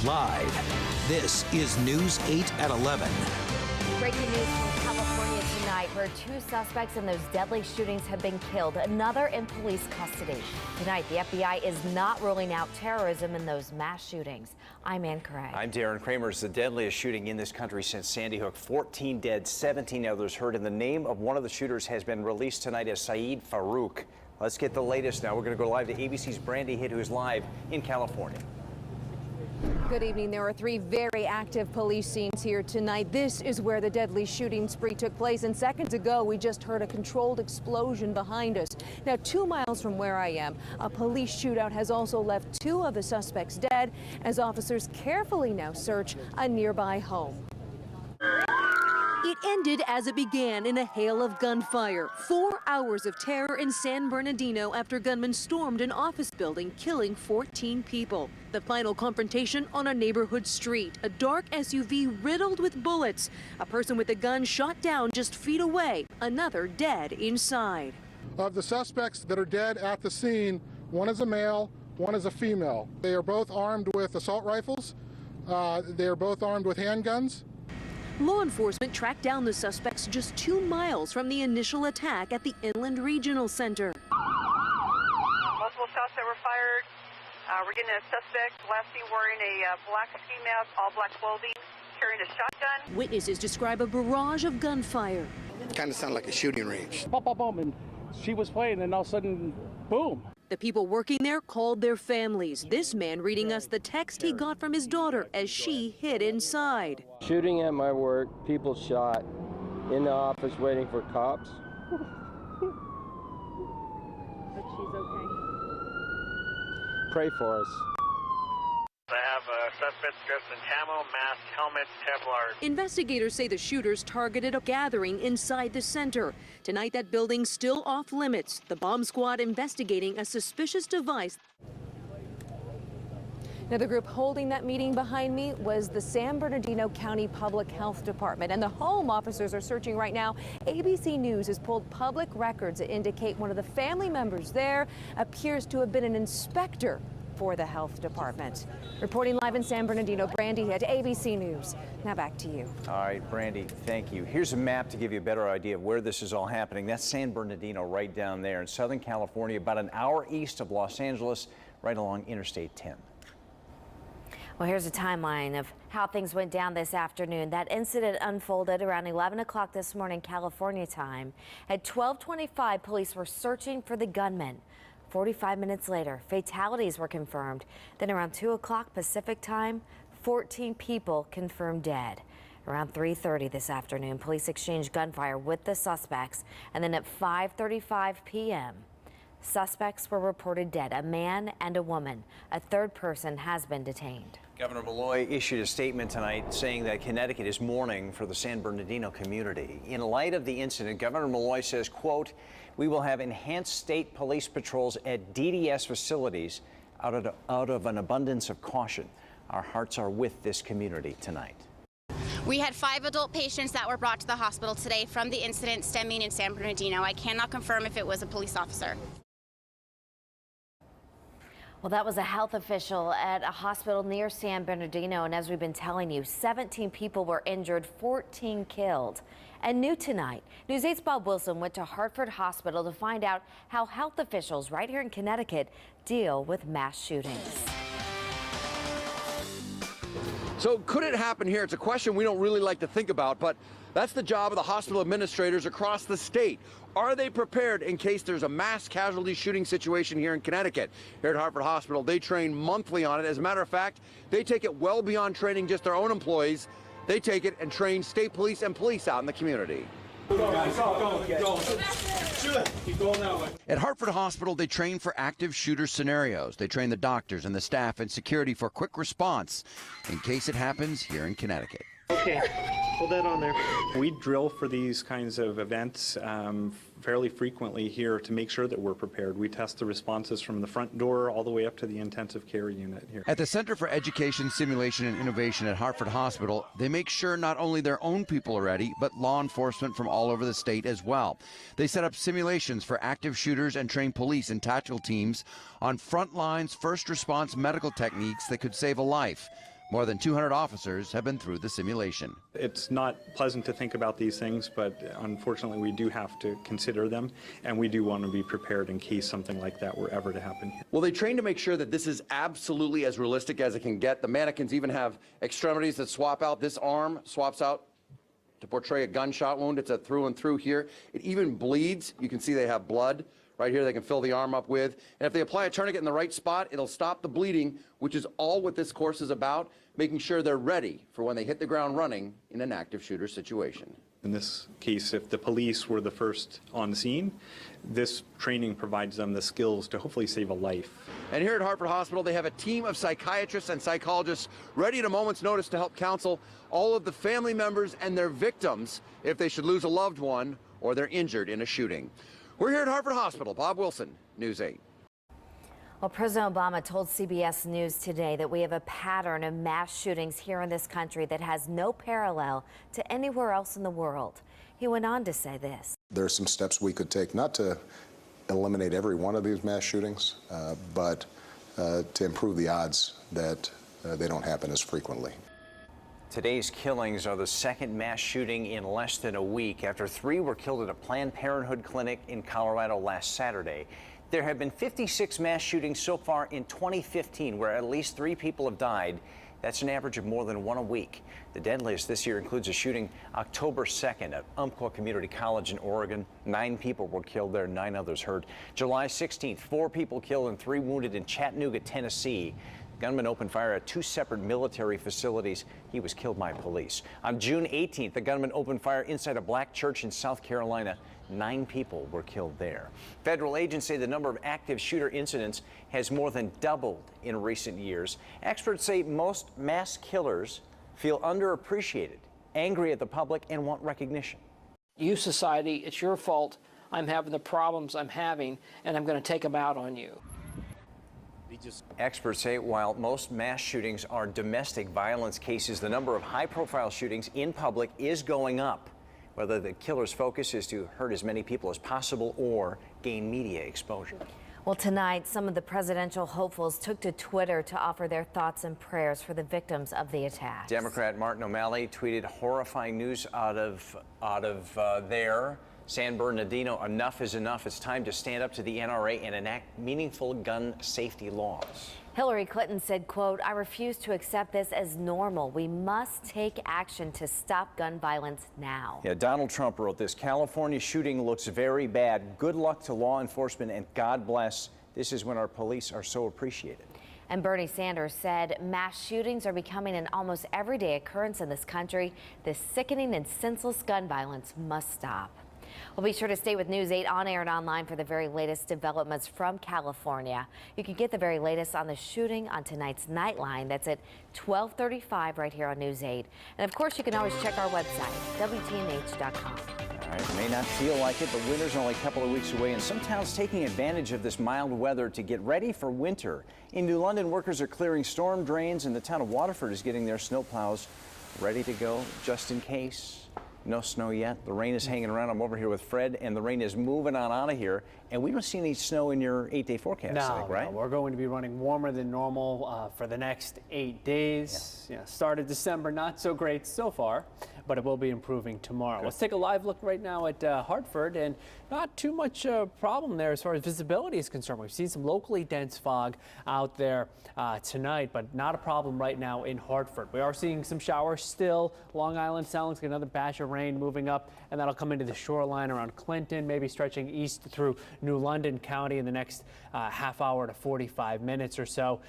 Live, this is News 8 at 11. Breaking news from California tonight, where 2 suspects in those deadly shootings have been killed, another in police custody. Tonight, the FBI is not ruling out terrorism in those mass shootings. I'm Ann Craig. I'm Darren Kramer. It's the deadliest shooting in this country since Sandy Hook. 14 dead, 17 others hurt, and the name of one of the shooters has been released tonight as Saeed Farouk. Let's get the latest now. We're going to go live to ABC's Brandy Hitt, who is live in California. Good evening. There are 3 very active police scenes here tonight. This is where the deadly shooting spree took place, and seconds ago we just heard a controlled explosion behind us. Now, 2 miles from where I am, a police shootout has also left 2 of the suspects dead as officers carefully now search a nearby home. It ended as it began, in a hail of gunfire. 4 hours of terror in San Bernardino after gunmen stormed an office building, killing 14 people. The final confrontation on a neighborhood street. A dark SUV riddled with bullets. A person with a gun shot down just feet away. Another dead inside. Of the suspects that are dead at the scene, 1 is a male, 1 is a female. They are both armed with assault rifles. They are both armed with handguns. Law enforcement tracked down the suspects just 2 miles from the initial attack at the Inland Regional Center. Multiple shots that were fired. We're getting a suspect, last seen wearing a black ski mask, all black clothing, carrying a shotgun. Witnesses describe a barrage of gunfire. Kind of sounded like a shooting range. Boom, boom, boom, and she was playing, and all of a sudden, boom. The people working there called their families. This man reading us the text he got from his daughter as she hid inside. Shooting at my work, people shot, in the office waiting for cops. But she's okay. Pray for us. I have suspects dressed in camo, mask, helmets, Kevlar. Investigators say the shooters targeted a gathering inside the center. Tonight, that building's still off limits. The bomb squad investigating a suspicious device. Now, the group holding that meeting behind me was the San Bernardino County Public Health Department, and the home officers are searching right now. ABC News has pulled public records that indicate one of the family members there appears to have been an inspector for the health department. Reporting live in San Bernardino, Brandy Hitt, ABC News. Now back to you. All right, Brandy, thank you. Here's a map to give you a better idea of where this is all happening. That's San Bernardino right down there in Southern California, about an hour east of Los Angeles, right along Interstate 10. Well, here's a timeline of how things went down this afternoon. That incident unfolded around 11 o'clock this morning, California time. At 12:25, police were searching for the gunman. 45 minutes later, fatalities were confirmed. Then around 2 o'clock Pacific time, 14 people confirmed dead. Around 3:30 this afternoon, police exchanged gunfire with the suspects. And then at 5:35 p.m., suspects were reported dead, a man and a woman. A 3rd person has been detained. Governor Malloy issued a statement tonight saying that Connecticut is mourning for the San Bernardino community. In light of the incident, Governor Malloy says, quote, "We will have enhanced state police patrols at DDS facilities out of an abundance of caution. Our hearts are with this community tonight." We had 5 adult patients that were brought to the hospital today from the incident stemming in San Bernardino. I cannot confirm if it was a police officer. Well, that was a health official at a hospital near San Bernardino, and as we've been telling you, 17 people were injured, 14 killed. And new tonight, News 8's Bob Wilson went to Hartford Hospital to find out how health officials right here in Connecticut deal with mass shootings. So could it happen here? It's a question we don't really like to think about, but that's the job of the hospital administrators across the state. Are they prepared in case there's a mass casualty shooting situation here in Connecticut? Here at Hartford Hospital, they train monthly on it. As a matter of fact, they take it well beyond training just their own employees. They take it and train state police and police out in the community. At Hartford Hospital, they train for active shooter scenarios. They train the doctors and the staff and security for quick response in case it happens here in Connecticut. Okay, hold that on there. We drill for these kinds of events fairly frequently here to make sure that we're prepared. We test the responses from the front door all the way up to the intensive care unit here. At the Center for Education, Simulation, and Innovation at Hartford Hospital, they make sure not only their own people are ready, but law enforcement from all over the state as well. They set up simulations for active shooters and train police and tactical teams on front lines, first response medical techniques that could save a life. More than 200 officers have been through the simulation. It's not pleasant to think about these things, but unfortunately we do have to consider them, and we do want to be prepared in case something like that were ever to happen. Well, they train to make sure that this is absolutely as realistic as it can get. The mannequins even have extremities that swap out. This arm swaps out to portray a gunshot wound. It's a through and through here. It even bleeds. You can see they have blood right here they can fill the arm up with. And if they apply a tourniquet in the right spot, it'll stop the bleeding, which is all what this course is about, making sure they're ready for when they hit the ground running in an active shooter situation. In this case, if the police were the first on the scene, this training provides them the skills to hopefully save a life. And here at Hartford Hospital, they have a team of psychiatrists and psychologists ready at a moment's notice to help counsel all of the family members and their victims if they should lose a loved one or they're injured in a shooting. We're here at Hartford Hospital. Bob Wilson, News 8. Well, President Obama told CBS News today that we have a pattern of mass shootings here in this country that has no parallel to anywhere else in the world. He went on to say this. There are some steps we could take, not to eliminate every one of these mass shootings, but to improve the odds that they don't happen as frequently. Today's killings are the second mass shooting in less than a week after 3 were killed at a Planned Parenthood clinic in Colorado last Saturday. There have been 56 mass shootings so far in 2015, where at least 3 people have died. That's an average of more than 1 a week. The deadliest this year includes a shooting October 2nd at Umpqua Community College in Oregon. 9 people were killed there, 9 others hurt. July 16th, 4 people killed and 3 wounded in Chattanooga, Tennessee. The gunman opened fire at 2 separate military facilities. He was killed by police. On June 18th, the gunman opened fire inside a black church in South Carolina. 9 people were killed there. Federal agents say the number of active shooter incidents has more than doubled in recent years. Experts say most mass killers feel underappreciated, angry at the public, and want recognition. You, society, it's your fault. I'm having the problems I'm having, and I'm going to take them out on you. Experts say while most mass shootings are domestic violence cases, the number of high-profile shootings in public is going up, whether the killer's focus is to hurt as many people as possible or gain media exposure. Well, tonight, some of the presidential hopefuls took to Twitter to offer their thoughts and prayers for the victims of the attack. Democrat Martin O'Malley tweeted horrifying news out of there. San Bernardino, enough is enough. It's time to stand up to the NRA and enact meaningful gun safety laws. Hillary Clinton said, quote, "I refuse to accept this as normal. We must take action to stop gun violence now." Yeah, Donald Trump wrote this. California shooting looks very bad. Good luck to law enforcement and God bless. This is when our police are so appreciated. And Bernie Sanders said mass shootings are becoming an almost everyday occurrence in this country. This sickening and senseless gun violence must stop. Well, be sure to stay with News 8 on air and online for the very latest developments from California. You can get the very latest on the shooting on tonight's Nightline. That's at 12:35 right here on News 8. And of course, you can always check our website, WTNH.com. All right, it may not feel like it, but winter's only a couple of weeks away, and some towns taking advantage of this mild weather to get ready for winter. In New London, workers are clearing storm drains, and the town of Waterford is getting their snowplows ready to go just in case. No snow yet. The rain is hanging around. I'm over here with Fred, and the rain is moving on out of here. And we don't see any snow in your 8-day forecast, I think, right? No, we're going to be running warmer than normal for the next 8 days. Yeah. Started December, not so great so far, but it will be improving tomorrow. Let's take a live look right now at Hartford, and not too much problem there as far as visibility is concerned. We've seen some locally dense fog out there tonight, but not a problem right now in Hartford. We are seeing some showers still. Long Island Sound looks like another batch of rain moving up, and that'll come into the shoreline around Clinton, maybe stretching east through New London County in the next half hour to 45 minutes or so.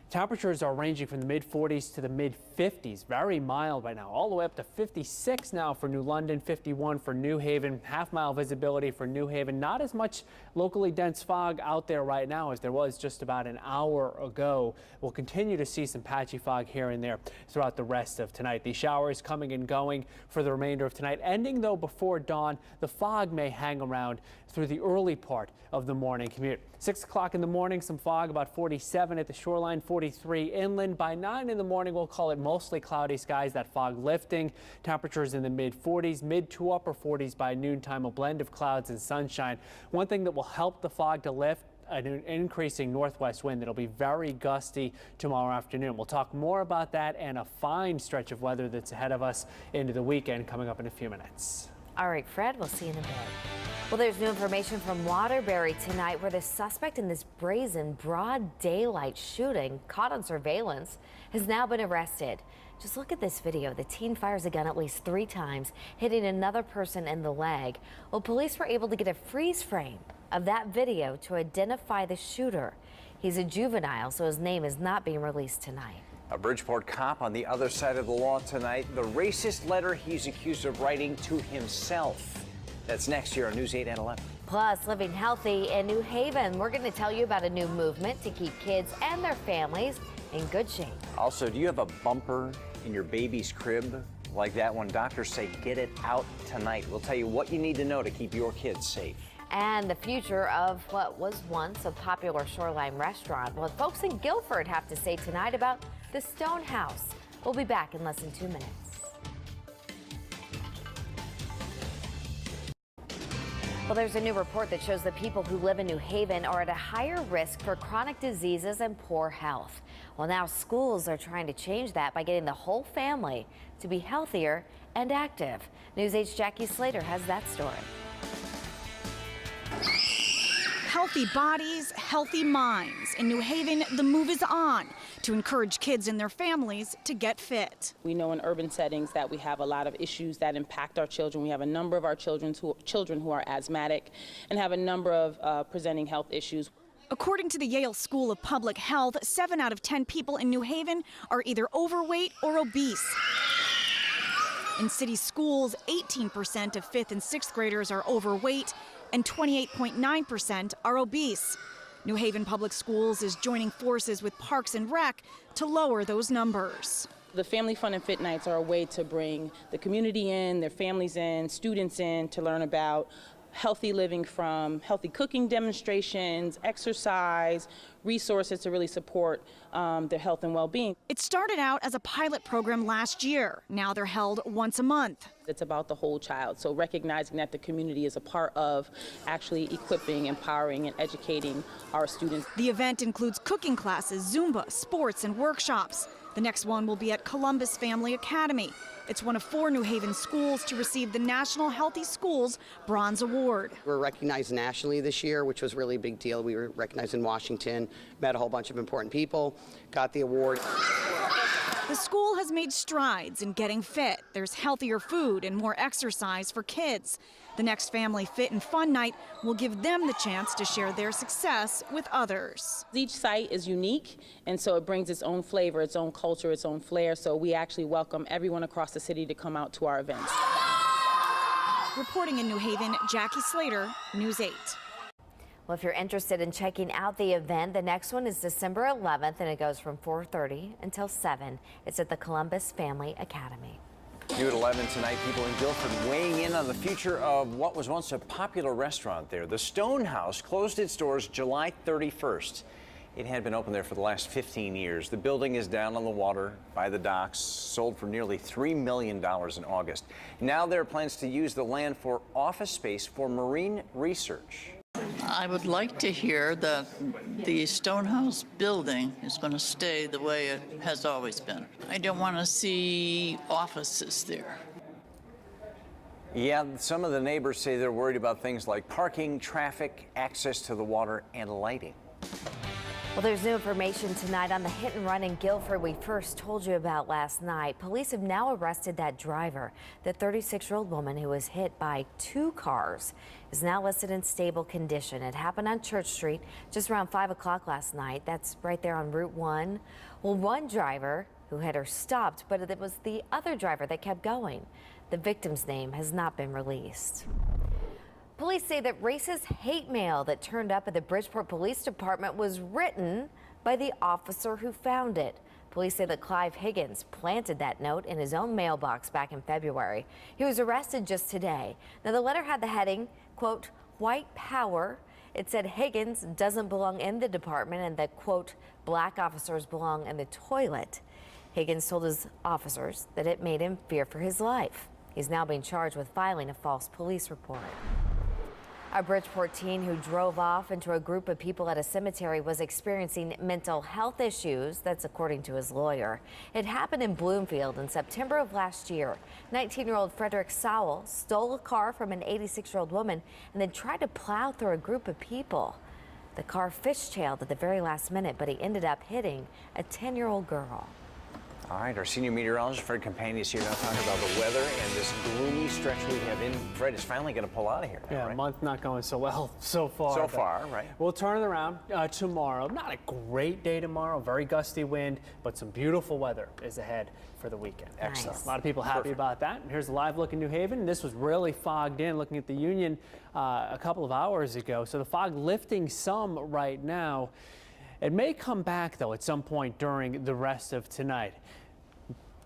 Temperatures are ranging from the mid-40s to the mid-50s. Very mild right now, all the way up to 56 now for New London, 51 for New Haven. Half-mile visibility for New Haven. Not as much locally dense fog out there right now as there was just about an hour ago. We'll continue to see some patchy fog here and there throughout the rest of tonight. These showers coming and going for the remainder of tonight. Ending, though, before dawn. The fog may hang around through the early part of the morning commute. 6 o'clock in the morning, some fog, about 47 at the shoreline, 43 inland. By 9 in the morning, we'll call it mostly cloudy skies, that fog lifting. Temperatures in the mid-40s, mid to upper 40s by noontime, a blend of clouds and sunshine. One thing that will help the fog to lift, an increasing northwest wind that'll be very gusty tomorrow afternoon. We'll talk more about that and a fine stretch of weather that's ahead of us into the weekend coming up in a few minutes. All right, Fred, we'll see you in a bit. Well, there's new information from Waterbury tonight where the suspect in this brazen broad daylight shooting caught on surveillance has now been arrested. Just look at this video. The teen fires a gun at least 3 times, hitting another person in the leg. Well, police were able to get a freeze frame of that video to identify the shooter. He's a juvenile, so his name is not being released tonight. A Bridgeport cop on the other side of the law tonight. The racist letter he's accused of writing to himself. That's next here on News 8 at 11. Plus, living healthy in New Haven. We're going to tell you about a new movement to keep kids and their families in good shape. Also, do you have a bumper in your baby's crib like that one? Doctors say get it out tonight. We'll tell you what you need to know to keep your kids safe. And the future of what was once a popular shoreline restaurant. Well, folks in Guilford have to say tonight about the Stone House. We'll be back in less than 2 minutes. Well, there's a new report that shows that people who live in New Haven are at a higher risk for chronic diseases and poor health. Well, now schools are trying to change that by getting the whole family to be healthier and active. News 8's Jackie Slater has that story. Healthy bodies, healthy minds. In New Haven, the move is on to encourage kids and their families to get fit. We know in urban settings that we have a lot of issues that impact our children. We have a number of our children who are asthmatic and have a number of presenting health issues. According to the Yale School of Public Health, 7 out of 10 people in New Haven are either overweight or obese. In city schools, 18% of 5th and 6th graders are overweight and 28.9% are obese. New Haven Public Schools is joining forces with Parks and Rec to lower those numbers. The Family Fun and Fit Nights are a way to bring the community in, their families in, students in to learn about healthy living, from healthy cooking demonstrations, exercise, resources to really support their health and well-being. It started out as a pilot program last year. Now they're held once a month. It's about the whole child, so recognizing that the community is a part of actually equipping, empowering, and educating our students. The event includes cooking classes, Zumba, sports, and workshops. The next one will be at Columbus Family Academy. It's one of 4 New Haven schools to receive the National Healthy Schools Bronze Award. We're recognized nationally this year, which was really a big deal. We were recognized in Washington, met a whole bunch of important people, got the award. The school has made strides in getting fit. There's healthier food and more exercise for kids. The next Family Fit and Fun Night will give them the chance to share their success with others. Each site is unique, and so it brings its own flavor, its own culture, its own flair. So we actually welcome everyone across the city to come out to our events. Reporting in New Haven, Jackie Slater, News 8. Well, if you're interested in checking out the event, the next one is December 11th, and it goes from 4:30 until 7. It's at the Columbus Family Academy. New at 11 tonight, people in Guilford weighing in on the future of what was once a popular restaurant there. The Stone House closed its doors July 31st. It had been open there for the last 15 years. The building is down on the water by the docks, sold for nearly $3 million in August. Now there are plans to use the land for office space for marine research. I would like to hear that the Stonehouse building is going to stay the way it has always been. I don't want to see offices there. Yeah, some of the neighbors say they're worried about things like parking, traffic, access to the water, and lighting. Well, there's new information tonight on the hit and run in Guilford we first told you about last night. Police have now arrested that driver. The 36-year-old woman who was hit by 2 cars is now listed in stable condition. It happened on Church Street just around 5 o'clock last night. That's right there on Route 1. Well, one driver who had her stopped, but it was the other driver that kept going. The victim's name has not been released. Police say that racist hate mail that turned up at the Bridgeport Police Department was written by the officer who found it. Police say that Clive Higgins planted that note in his own mailbox back in February. He was arrested just today. Now, the letter had the heading, quote, "White Power." It said Higgins doesn't belong in the department and that, quote, "black officers belong in the toilet." Higgins told his officers that it made him fear for his life. He's now being charged with filing a false police report. A Bridgeport teen who drove off into a group of people at a cemetery was experiencing mental health issues. That's according to his lawyer. It happened in Bloomfield in September of last year. 19-year-old Frederick Sowell stole a car from an 86-year-old woman and then tried to plow through a group of people. The car fishtailed at the very last minute, but he ended up hitting a 10-year-old girl. All right, our senior meteorologist, Fred Campani, is here now talking about the weather and this gloomy stretch we have in. Fred is finally going to pull out of here now, Yeah, right? a month not going so well so far. So far, right. We'll turn it around tomorrow. Not a great day tomorrow, very gusty wind, but some beautiful weather is ahead for the weekend. Excellent. A lot of people happy about that. And here's a live look in New Haven. This was really fogged in, looking at the Union a couple of hours ago. So the fog lifting some right now. It may come back, though, at some point during the rest of tonight.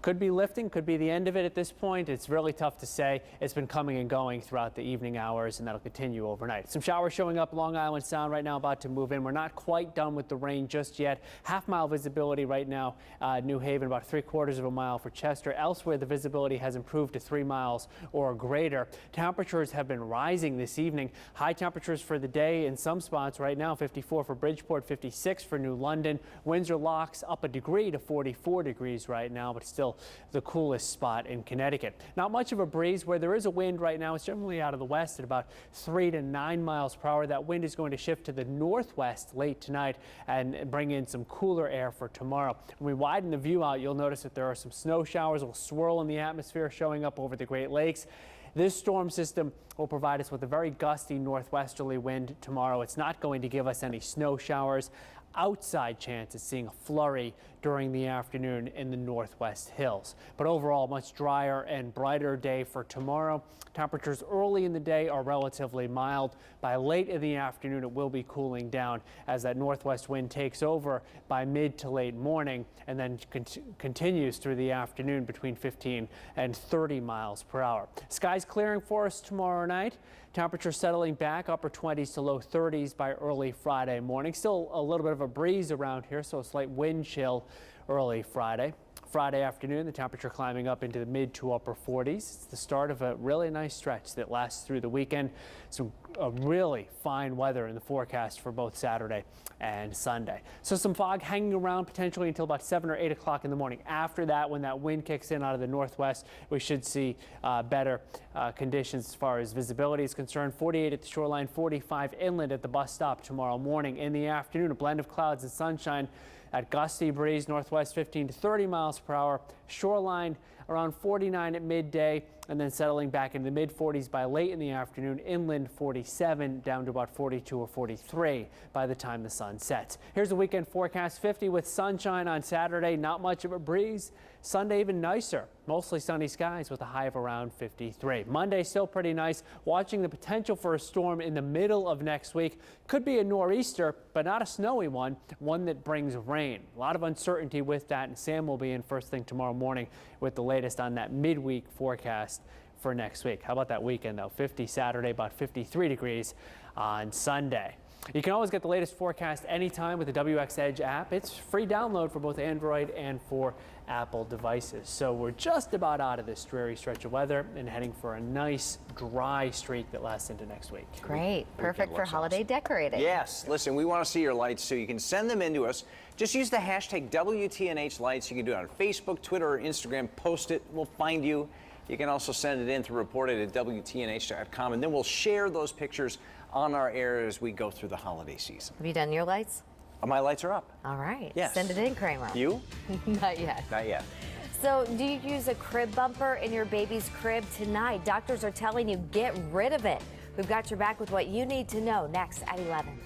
Could be lifting, could be the end of it at this point. It's really tough to say. It's been coming and going throughout the evening hours, and that'll continue overnight. Some showers showing up Long Island Sound right now, about to move in. We're not quite done with the rain just yet. Half-mile visibility right now, New Haven, about 3/4 of a mile for Chester. Elsewhere, the visibility has improved to 3 miles or greater. Temperatures have been rising this evening. High temperatures for the day in some spots right now, 54 for Bridgeport, 56 for New London. Windsor locks up a degree to 44 degrees right now, but still the coolest spot in Connecticut. Not much of a breeze. Where there is a wind right now, it's generally out of the west at about 3 to 9 miles per hour. That wind is going to shift to the northwest late tonight and bring in some cooler air for tomorrow. When we widen the view out, you'll notice that there are some snow showers will swirl in the atmosphere showing up over the Great Lakes. This storm system will provide us with a very gusty northwesterly wind tomorrow. It's not going to give us any snow showers. Outside chance of seeing a flurry during the afternoon in the northwest hills. But overall, much drier and brighter day for tomorrow. Temperatures early in the day are relatively mild. By late in the afternoon, it will be cooling down as that northwest wind takes over by mid to late morning and then continues through the afternoon between 15 and 30 miles per hour. Skies clearing for us tomorrow night. Temperature settling back upper 20s to low 30s by early Friday morning. Still a little bit of a breeze around here, so a slight wind chill early Friday. Friday afternoon, the temperature climbing up into the mid to upper 40s. It's the start of a really nice stretch that lasts through the weekend. Some really fine weather in the forecast for both Saturday and Sunday. So some fog hanging around potentially until about 7 or 8 o'clock in the morning. After that, when that wind kicks in out of the northwest, we should see better conditions as far as visibility is concerned. 48 at the shoreline, 45 inland at the bus stop tomorrow morning. In the afternoon, a blend of clouds and sunshine. At gusty breeze, northwest 15 to 30 miles per hour. Shoreline around 49 at midday, and then settling back into the mid-40s by late in the afternoon. Inland 47 down to about 42 or 43 by the time the sun sets. Here's the weekend forecast: 50 with sunshine on Saturday, not much of a breeze. Sunday even nicer, mostly sunny skies with a high of around 53. Monday still pretty nice. Watching the potential for a storm in the middle of next week. Could be a nor'easter, but not a snowy one, one that brings rain. A lot of uncertainty with that, and Sam will be in first thing tomorrow morning with the latest on that midweek forecast for next week. How about that weekend though? 50 Saturday, about 53 degrees on Sunday. You can always get the latest forecast anytime with the WX Edge app. It's free download for both Android and for Apple devices. So we're just about out of this dreary stretch of weather and heading for a nice dry streak that lasts into next week. Great. Perfect for holiday decorating. Yes. Listen, we want to see your lights, so you can send them in to us. Just use the hashtag WTNH lights. You can do it on Facebook, Twitter, or Instagram. Post it. We'll find you. You can also send it in through reported@WTNH.com, and then we'll share those pictures on our air as we go through the holiday season. Have you done your lights? My lights are up. All right. Yes. Send it in, Kramer. You? Not yet. Not yet. So do you use a crib bumper in your baby's crib tonight? Doctors are telling you get rid of it. We've got your back with what you need to know next at 11.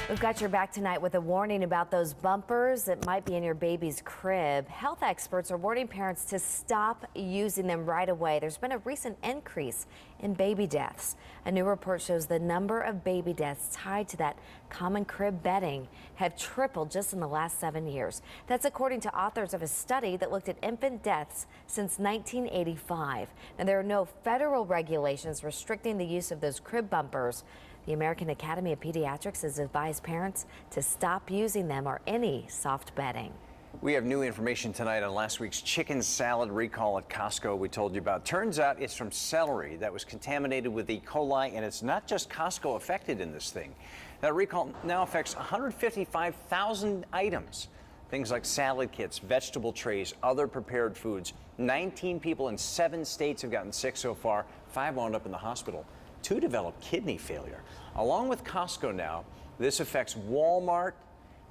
We've got your back tonight with a warning about those bumpers that might be in your baby's crib. Health experts are warning parents to stop using them right away. There's been a recent increase in baby deaths. A new report shows the number of baby deaths tied to that common crib bedding have tripled just in the last 7 years. That's according to authors of a study that looked at infant deaths since 1985. Now, there are no federal regulations restricting the use of those crib bumpers. The American Academy of Pediatrics has advised parents to stop using them or any soft bedding. We have new information tonight on last week's chicken salad recall at Costco we told you about. Turns out it's from celery that was contaminated with E. coli, and it's not just Costco affected in this thing. That recall now affects 155,000 items. Things like salad kits, vegetable trays, other prepared foods. 19 people in 7 states have gotten sick so far. 5 wound up in the hospital. 2 developed kidney failure. Along with Costco now, this affects Walmart,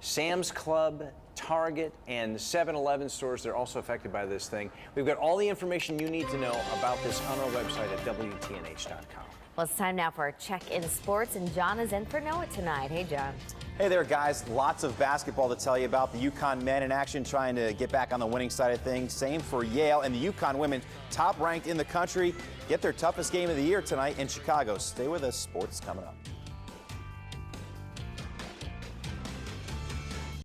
Sam's Club, Target, and 7-Eleven stores. They're also affected by this thing. We've got all the information you need to know about this on our website at WTNH.com. Well, it's time now for our check in sports, and John is in for Noah tonight. Hey, John. Hey there, guys. Lots of basketball to tell you about. The UConn men in action trying to get back on the winning side of things. Same for Yale, and the UConn women, top ranked in the country, get their toughest game of the year tonight in Chicago. Stay with us. Sports coming up.